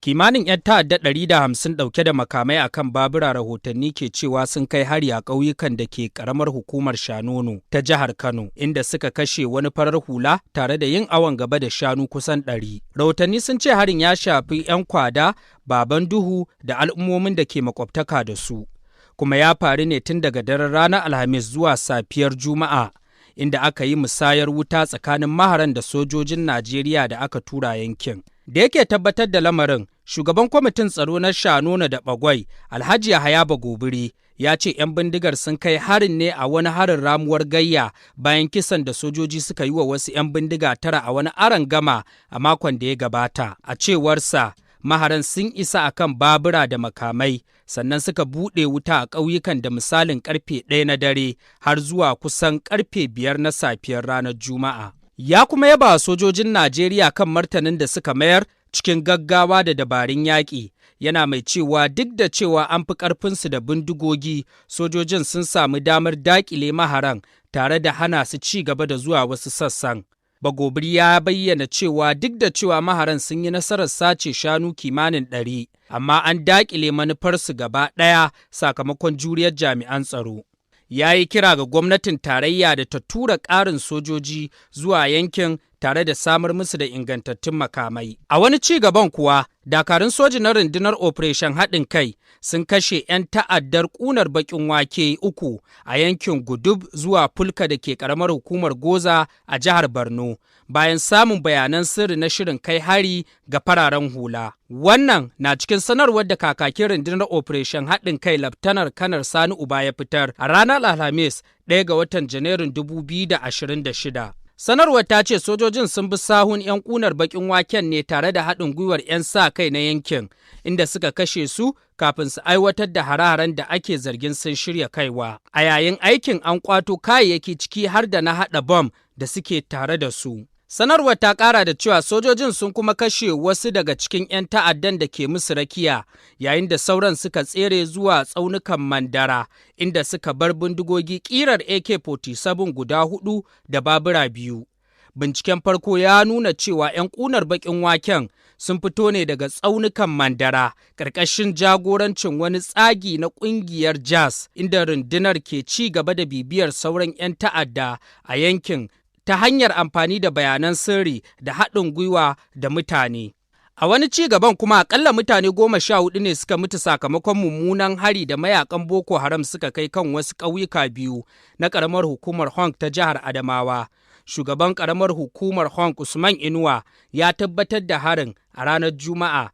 Kimanin 'yan ta'adda 150 ɗauke da makamai a kan babura rahotanni ke cewa sun kai hari a ƙauyukan da ke ƙaramar hukumar Shanono ta jihar Kano, inda suka kashe wani farar hula tare da yin awon gaba da shanu kusan 100. Rahotanni sun ce harin ya shafi 'yan kwada, baban duhu da al'ummomin da ke makwabtaka da su, kuma ya faru ne tun daga daren ranar Alhamis zuwa safiyar Juma'a, inda aka yi musayar wuta tsakanin maharan da sojojin Najeriya da aka tura yankin. Da yake tabbatar da lamarin, shugaban kwamitin tsaro na Shanono da Bagwai, Alhaji Yahaya Bagobiri, ya ce 'yan bindigar sun kai harin ne a wani harin ramuwar gayya bayan kisan da sojoji suka yi wa wasu 'yan bindiga 9 a wani arangama a makon da ya gabata. A cewarsa, maharan sun isa akan babura da makamai, sannan suka buɗe wuta a ƙauyukan da misalin ƙarfe 1 na dare har zuwa kusan ƙarfe 5 na safiyar ranar Juma'a. Ya kuma yaba sojojin Najeriya kan martanin da suka mayar cikin gaggawa da dabarun yaƙi, yana mai cewa duk da cewa an fi ƙarfinsu da bindigogi, sojojin sun sami damar daƙile maharan tare da hana su ci gaba da zuwa wasu sassan. Bagobiri ya bayyana cewa duk da cewa maharan sun yi nasarar sace shanu kimanin 100, amma an daƙile manufarsu gaba ɗaya sakamakon juriyar jami'an tsaro. Ya yi kira ga gwamnatin tarayya da ta tura ƙarin sojoji zuwa yankin tare da samar musu da ingantattun makamai. A wani ci gaban kuwa, dakarun soji na rundunar Operation Haɗin Kai sun kashe 'yan ta'addar ƙunar baƙin wake 3 a yankin Gudub zuwa Fulka da ke ƙaramar hukumar Goza a jihar Borno, bayan samun bayanan sirri na shirin kai hari ga fararen hula. Wannan na cikin sanarwar da kakakin rundunar Operation Haɗin Kai Laftanar Kanar Sani Uba ya fitar a ranar Alhamis 1 ga watan Janairun 2026. Sanarwar ta ce sojojin sun bi sahun 'yan ƙunar baƙin waken ne tare da haɗin gwiwar 'yan sa-kai na yankin, inda suka kashe su kafin su aiwatar da hare-haren da ake zargin sun shirya kaiwa. A yayin aikin an ƙwato kayayyaki ciki har da na haɗa bom da suke tare da su. Sanarwar ta ƙara da cewa sojojin sun kuma kashe wasu daga cikin 'yan ta'addan da ke musu rakiya, yayin da sauran suka tsere zuwa tsaunukan Mandara, inda suka bar bindigogi ƙirar AK-47 guda 4 da babura 2. Binciken farko ya nuna cewa 'yan ƙunar baƙin waken sun fito ne daga tsaunukan Mandara, ƙarƙashin jagorancin wani tsagi na ƙungiyar Jazz, inda rundunar ke ci gaba da bibiyar sauran 'yan ta'adda a yankin ta hanyar amfani da bayanan sirri da haɗin gwiwa da mutane. A wani ci gaban kuma akalla mutane 14 ne suka mutu sakamakon mummunan hari da mayakan Boko Haram suka kai kan wasu ƙauyuka 2 na ƙaramar hukumar Hong ta jihar Adamawa. Shugaban ƙaramar hukumar Hong Usman Inuwa ya tabbatar da harin a ranar Juma'a,